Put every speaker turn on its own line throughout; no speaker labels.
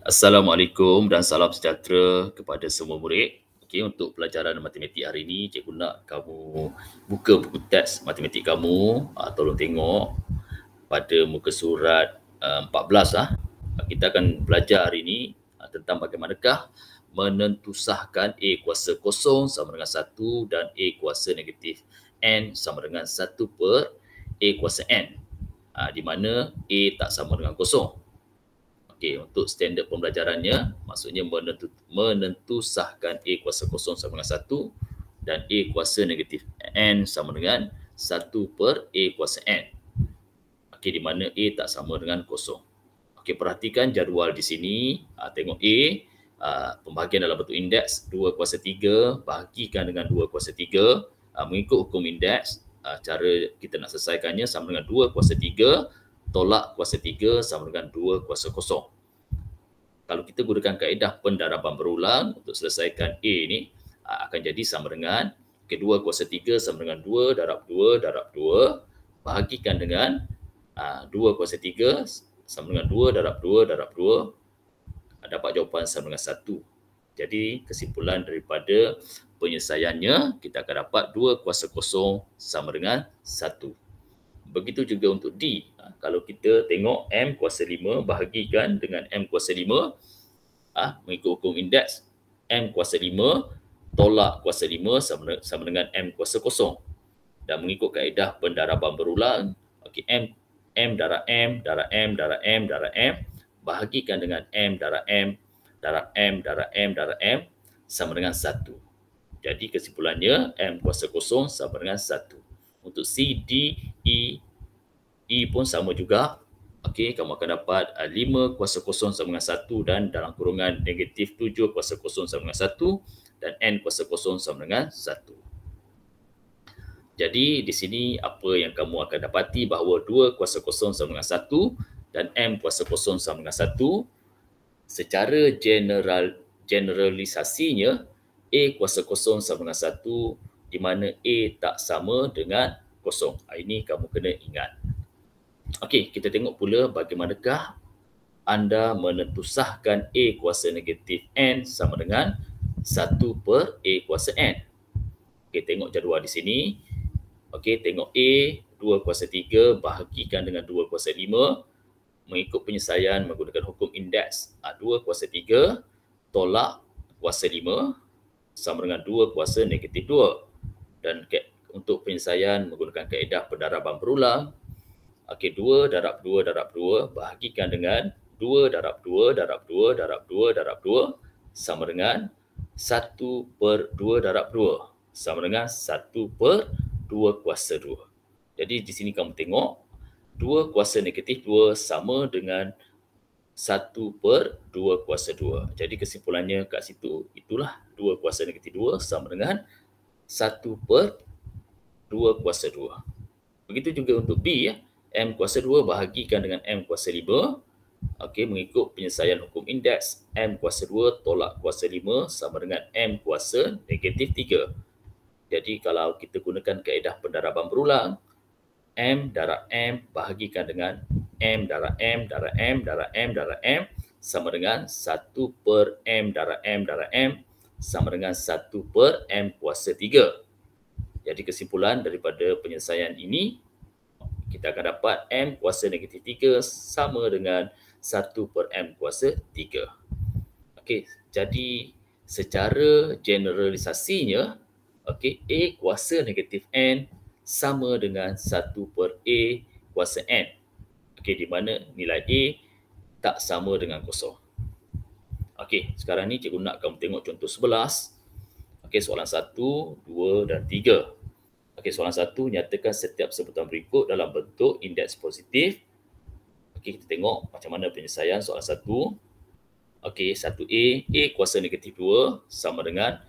Assalamualaikum dan salam sejahtera kepada semua murid. Okey, untuk pelajaran matematik hari ini, cikgu nak kamu buka buku teks matematik kamu. Tolong tengok pada muka surat 14 lah. Kita akan belajar hari ini tentang bagaimanakah menentusahkan A kuasa kosong sama dengan 1 dan A kuasa negatif N sama dengan 1 per A kuasa N. Di mana A tak sama dengan kosong. Okey, untuk standard pembelajarannya, maksudnya menentusahkan A kuasa kosong sama dengan 1 dan A kuasa negatif N sama dengan 1 per A kuasa N. Okey, di mana A tak sama dengan kosong. Okey, perhatikan jadual di sini. Tengok A, pembahagian dalam bentuk indeks 2 kuasa 3 bahagikan dengan 2 kuasa 3. Mengikut hukum indeks, cara kita nak selesaikannya sama dengan 2 kuasa 3 tolak kuasa 3 sama dengan 2 kuasa kosong. Kalau kita gunakan kaedah pendaraban berulang untuk selesaikan A ni, akan jadi sama dengan 2 kuasa 3 sama dengan 2 darab 2 darab 2 bahagikan dengan 2 kuasa 3 sama dengan 2 darab 2 darab 2, dapat jawapan sama dengan 1. Jadi kesimpulan daripada penyelesaiannya, kita akan dapat 2 kuasa kosong sama dengan 1. Begitu juga untuk D. Kalau kita tengok M kuasa 5 bahagikan dengan M kuasa 5, mengikut hukum indeks, M kuasa 5 tolak kuasa 5 sama dengan M kuasa kosong. Dan mengikut kaedah pendaraban berulang, M darab M darab M darab M darab M bahagikan dengan M darab M darab M darab M darab M sama dengan 1. Jadi kesimpulannya M kuasa kosong sama dengan 1. Untuk C, D, E pun sama juga. Okey, kamu akan dapat 5 kuasa kosong sama dengan 1 dan dalam kurungan negatif 7 kuasa kosong sama dengan 1 dan N kuasa kosong sama dengan 1. Jadi di sini apa yang kamu akan dapati bahawa 2 kuasa kosong sama dengan 1 dan M kuasa kosong sama dengan 1, secara generalisasinya A kuasa kosong sama dengan 1 di mana A tak sama dengan kosong. Ini kamu kena ingat. Okey, kita tengok pula bagaimanakah anda menentusahkan A kuasa negatif N sama dengan 1 per A kuasa N. Okey, tengok jadual di sini. Okey, tengok A, 2 kuasa 3 bahagikan dengan 2 kuasa 5. Mengikut penyelesaian menggunakan hukum indeks, 2 kuasa 3 tolak kuasa 5 sama dengan 2 kuasa negatif 2. Dan untuk penyelesaian menggunakan kaedah pendaraban berulang, 2 darab 2 darab 2 bahagikan dengan 2 darab 2 darab 2 darab 2 darab 2 sama dengan 1 per 2 darab 2 sama dengan 1 per 2 kuasa 2. Jadi di sini kamu tengok 2 kuasa negatif 2 sama dengan 1 per 2 kuasa 2. Jadi kesimpulannya kat situ, itulah 2 kuasa negatif 2 sama dengan 1 per 2 kuasa 2. Begitu juga untuk B, M kuasa 2 bahagikan dengan M kuasa 5. Okey, mengikut penyelesaian hukum indeks, M kuasa 2 tolak kuasa 5 sama dengan M kuasa negatif 3. Jadi kalau kita gunakan kaedah pendaraban berulang, M darab M bahagikan dengan M darab M darab M darab M darab M sama dengan 1 per M darab M darab M sama dengan 1 per M kuasa 3. Jadi kesimpulan daripada penyelesaian ini, kita akan dapat M kuasa negatif 3 sama dengan 1 per M kuasa 3. Okey, jadi secara generalisasinya, A kuasa negatif N sama dengan 1 per A kuasa N. Okey, di mana nilai A tak sama dengan kosong. Okey, sekarang ni cikgu nak kamu tengok contoh 11. Okey, soalan 1, 2 dan 3. Okey, soalan 1, nyatakan setiap sebutan berikut dalam bentuk indeks positif. Okey, kita tengok macam mana penyelesaian soalan 1. Okey, 1A, A kuasa negatif 2 sama dengan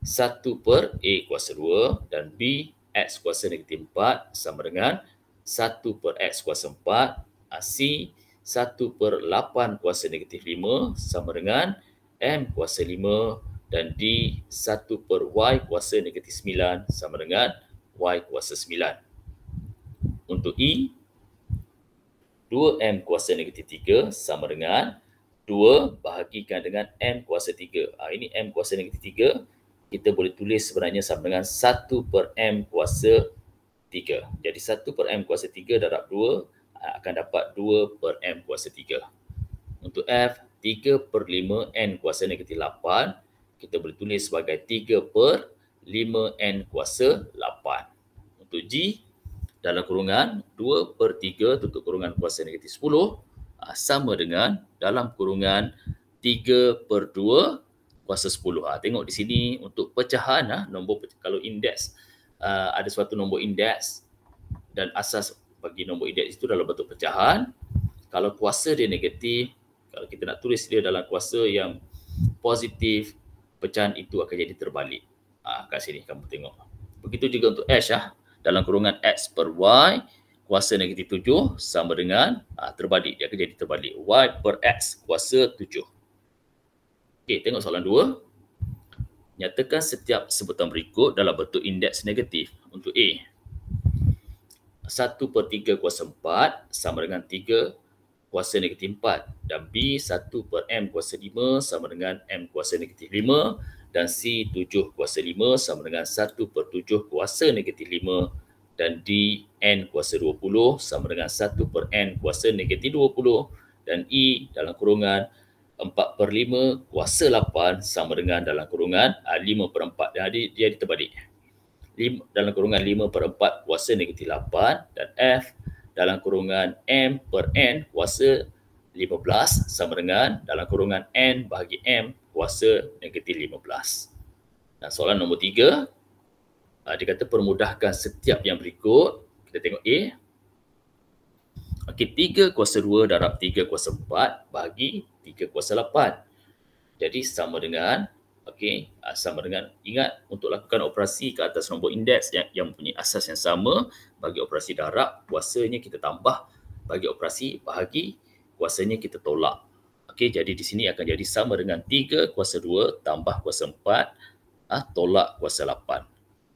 1 per A kuasa 2 dan B, X kuasa negatif 4 sama dengan 1 per X kuasa 4. C, 1 per 8 kuasa negatif 5 sama dengan M kuasa 5 dan D, 1 per Y kuasa negatif 9 sama dengan Y kuasa 9. Untuk E, 2M kuasa negatif 3 sama dengan 2 bahagikan dengan M kuasa 3. Ini M kuasa negatif 3. Kita boleh tulis sebenarnya sama dengan 1 per M kuasa 3. Jadi 1 per M kuasa 3 darab 2 akan dapat 2 per M kuasa 3. Untuk F, 3 per 5 N kuasa negatif 8. Kita boleh tulis sebagai 3 per 5 N kuasa 8. Untuk G, dalam kurungan 2 per 3 tutup kurungan kuasa negatif 10 sama dengan dalam kurungan 3 per 2 kuasa 10. Tengok di sini untuk pecahan, nombor kalau indeks, ada suatu nombor indeks dan asas bagi nombor indeks itu dalam bentuk pecahan. Kalau kuasa dia negatif, kalau kita nak tulis dia dalam kuasa yang positif, pecahan itu akan jadi terbalik. Kat sini kamu tengok. Begitu juga untuk H, dalam kurungan X per Y, kuasa negatif 7 sama dengan terbalik. Dia akan jadi terbalik. Y per X kuasa 7. Okey, tengok soalan 2. Nyatakan setiap sebutan berikut dalam bentuk indeks negatif. Untuk A, 1 per 3 kuasa 4 sama dengan 3 kuasa negatif 4. Dan B, 1 per M kuasa 5 sama dengan M kuasa negatif 5. Dan C, 7 kuasa 5 sama dengan 1 per 7 kuasa negatif 5. Dan D, N kuasa 20 sama dengan 1 per N kuasa negatif 20. Dan E, dalam kurungan 4 per 5 kuasa 8 sama dengan dalam kurungan 5 per 4. Jadi dia terbalik. Dalam kurungan 5 per 4 kuasa negatif 8. Dan F, dalam kurungan M per N kuasa 15 sama dengan dalam kurungan N bahagi M kuasa negatif 15. Dan soalan nombor 3, dia kata permudahkan setiap yang berikut. Kita tengok A. Okey, 3 kuasa 2 darab 3 kuasa 4 bahagi 3 kuasa 8. Jadi sama dengan, sama dengan, ingat untuk lakukan operasi ke atas nombor indeks yang mempunyai asas yang sama, bagi operasi darab, kuasanya kita tambah, bagi operasi bahagi, kuasanya kita tolak. Jadi di sini akan jadi sama dengan 3 kuasa 2 tambah kuasa 4 tolak kuasa 8.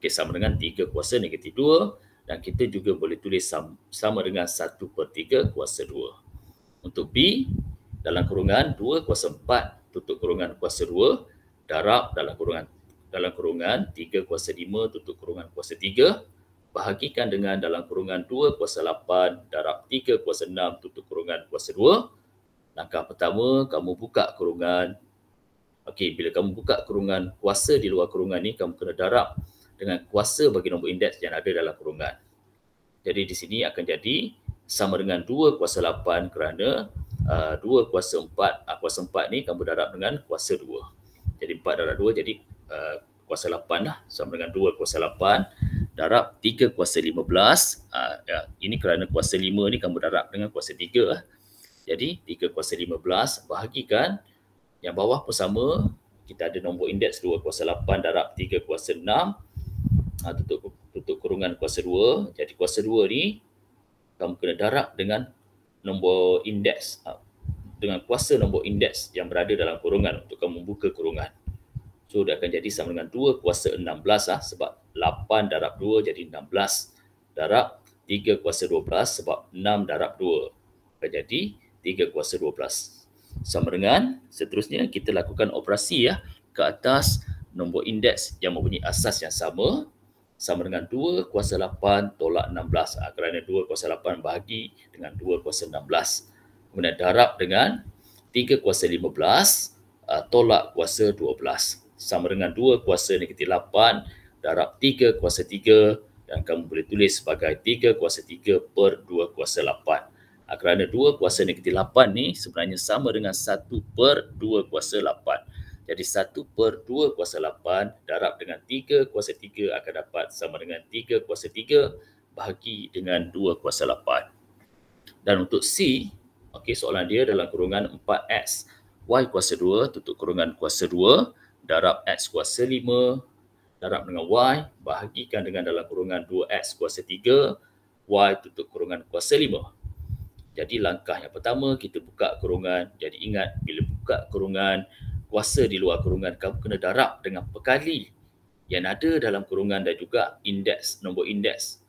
Sama dengan 3 kuasa negatif 2 dan kita juga boleh tulis sama dengan 1 per 3 kuasa 2. Untuk B, dalam kurungan 2 kuasa 4 tutup kurungan kuasa 2 darab dalam kurungan 3 kuasa 5 tutup kurungan kuasa 3 bahagikan dengan dalam kurungan 2 kuasa 8 darab 3 kuasa 6 tutup kurungan kuasa 2. Langkah pertama, kamu buka kurungan. Bila kamu buka kurungan kuasa di luar kurungan ni, kamu kena darab dengan kuasa bagi nombor indeks yang ada dalam kurungan. Jadi di sini akan jadi sama dengan 2 kuasa 8 kerana 2 kuasa 4. Kuasa 4 ni kamu darab dengan kuasa 2. Jadi 4 darab 2 jadi kuasa 8 lah. Sama dengan 2 kuasa 8 darab 3 kuasa 15. Ini kerana kuasa 5 ni kamu darab dengan kuasa 3 lah. Jadi 3 kuasa 15 bahagikan. Yang bawah pun sama. Kita ada nombor indeks 2 kuasa 8 darab 3 kuasa 6. Tutup kurungan kuasa 2. Jadi kuasa 2 ni kamu kena darab dengan nombor indeks, dengan kuasa nombor indeks yang berada dalam kurungan untuk kamu buka kurungan. So dia akan jadi sama dengan 2 kuasa 16 sebab 8 darab 2 jadi 16 darab 3 kuasa 12 sebab 6 darab 2 akan jadi 3 kuasa 12. Sama dengan seterusnya kita lakukan operasi ke atas nombor indeks yang mempunyai asas yang sama dengan 2 kuasa 8 tolak 16. Kerana 2 kuasa 8 bahagi dengan 2 kuasa 16. Kemudian darab dengan 3 kuasa 15 tolak kuasa 12. Sama dengan 2 kuasa negatif 8 darab 3 kuasa 3 dan kamu boleh tulis sebagai 3 kuasa 3 per 2 kuasa 8. Kerana 2 kuasa negatif 8 ni sebenarnya sama dengan 1 per 2 kuasa 8. Jadi 1 per 2 kuasa 8 darab dengan 3 kuasa 3 akan dapat sama dengan 3 kuasa 3 bahagi dengan 2 kuasa 8. Dan untuk C, soalan dia dalam kurungan 4X. Y kuasa 2 tutup kurungan kuasa 2 darab X kuasa 5 darab dengan Y bahagikan dengan dalam kurungan 2X kuasa 3 Y tutup kurungan kuasa 5. Jadi langkah yang pertama kita buka kurungan. Jadi ingat bila buka kurungan, kuasa di luar kurungan kamu kena darab dengan perkali yang ada dalam kurungan dan juga indeks, nombor indeks,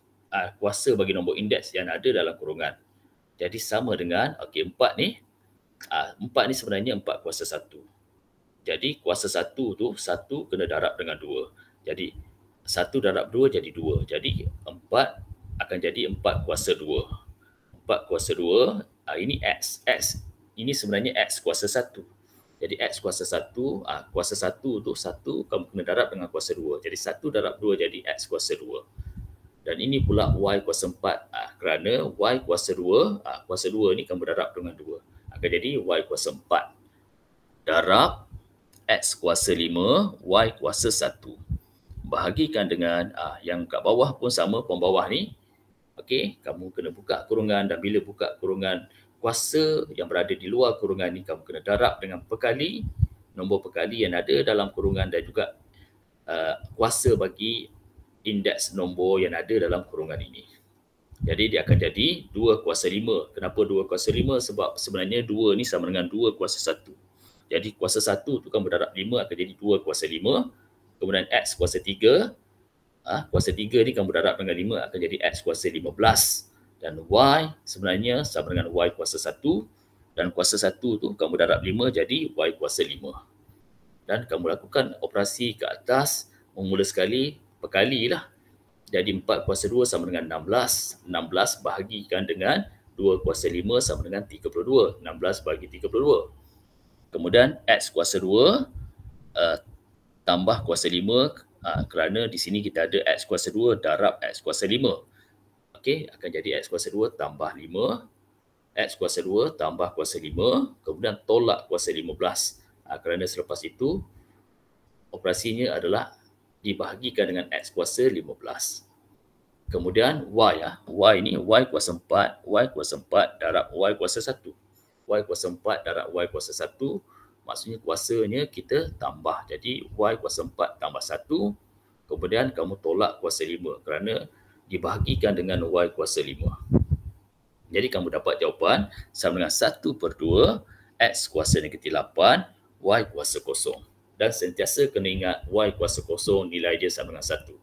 kuasa bagi nombor indeks yang ada dalam kurungan. Jadi sama dengan 4 ni 4 ni sebenarnya 4 kuasa 1. Jadi kuasa 1 tu 1 kena darab dengan 2. Jadi 1 darab 2 jadi 2. Jadi 4 akan jadi 4 kuasa 2. 4 kuasa 2, ini X. X ini sebenarnya X kuasa 1. Jadi X kuasa 1, kuasa 1 tu 1 kamu kena darab dengan kuasa 2. Jadi 1 darab 2 jadi X kuasa 2. Dan ini pula Y kuasa 4. Kerana Y kuasa 2, kuasa 2 ni kamu darab dengan 2. Akan jadi Y kuasa 4 darab X kuasa 5, Y kuasa 1. Bahagikan dengan yang kat bawah pun sama, pun bawah ni. Okey, kamu kena buka kurungan, dan bila buka kurungan, kuasa yang berada di luar kurungan ni kamu kena darab dengan perkali nombor perkali yang ada dalam kurungan, dan juga kuasa bagi indeks nombor yang ada dalam kurungan ini. Jadi dia akan jadi 2 kuasa 5. Kenapa 2 kuasa 5? Sebab sebenarnya 2 ni sama dengan 2 kuasa 1. Jadi kuasa 1 tu kan berdarab 5 akan jadi 2 kuasa 5. Kemudian X kuasa 3. Kuasa 3 ni kan berdarab dengan 5 akan jadi X kuasa 15. Dan Y sebenarnya sama dengan Y kuasa 1. Dan kuasa 1 tu kan berdarab 5 jadi Y kuasa 5. Dan kamu lakukan operasi ke atas, mula sekali perkalilah. Jadi 4 kuasa 2 sama dengan 16. 16 bahagikan dengan 2 kuasa 5 sama dengan 32. 16 bagi 32. Kemudian X kuasa 2 tambah kuasa 5 kerana di sini kita ada X kuasa 2 darab X kuasa 5. Okey, akan jadi X kuasa 2 tambah 5. X kuasa 2 tambah kuasa 5. Kemudian tolak kuasa 15. Kerana selepas itu operasinya adalah dibahagikan dengan X kuasa 15. Kemudian Y ni Y kuasa 4. Y kuasa 4 darab Y kuasa 1. Y kuasa 4 darab Y kuasa 1. Maksudnya kuasanya kita tambah. Jadi Y kuasa 4 tambah 1. Kemudian kamu tolak kuasa 5 kerana dibahagikan dengan Y kuasa 5. Jadi kamu dapat jawapan sama dengan 1/2 X kuasa negatif 8 Y kuasa 0. Dan sentiasa kena ingat Y kuasa 0 nilai dia sama dengan 1.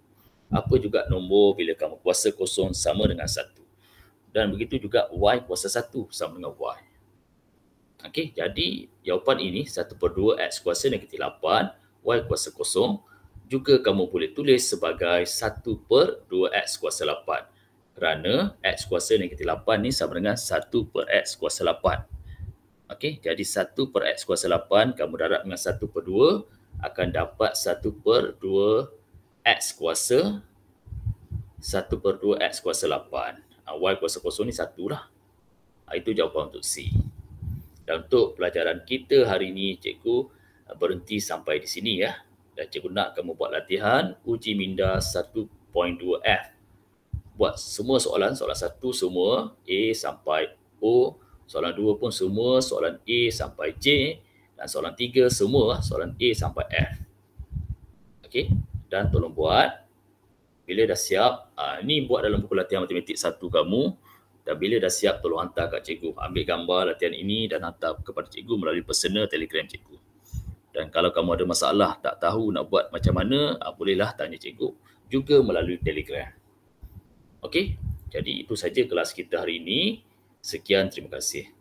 Apa juga nombor bila kamu kuasa 0 sama dengan 1. Dan begitu juga Y kuasa 1 sama dengan Y. Okey, jadi jawapan ini 1/2 X kuasa negatif 8 Y kuasa 0 juga kamu boleh tulis sebagai 1/2 X kuasa 8. Kerana X kuasa negatif 8 ni sama dengan 1/X kuasa 8. Okey, jadi 1/X kuasa 8 kamu darab dengan 1/2 akan dapat 1/2 X kuasa 1/2 X kuasa 8. Y kuasa 0 ni 1 lah. Itu jawapan untuk C. Dan untuk pelajaran kita hari ini, cikgu berhenti sampai di sini ya. Dan cikgu nak kamu buat latihan uji minda 1.2F. Buat semua soalan 1 semua A sampai O, soalan 2 pun semua soalan A sampai J, dan soalan 3 semua soalan A sampai F. Okey, dan tolong buat. Bila dah siap, ni buat dalam buku latihan matematik 1 kamu. Dan bila dah siap, tolong hantar kat cikgu. Ambil gambar latihan ini dan hantar kepada cikgu melalui personal Telegram cikgu. Dan kalau kamu ada masalah, tak tahu nak buat macam mana, bolehlah tanya cikgu juga melalui Telegram. Okey, jadi itu saja kelas kita hari ini. Sekian, terima kasih.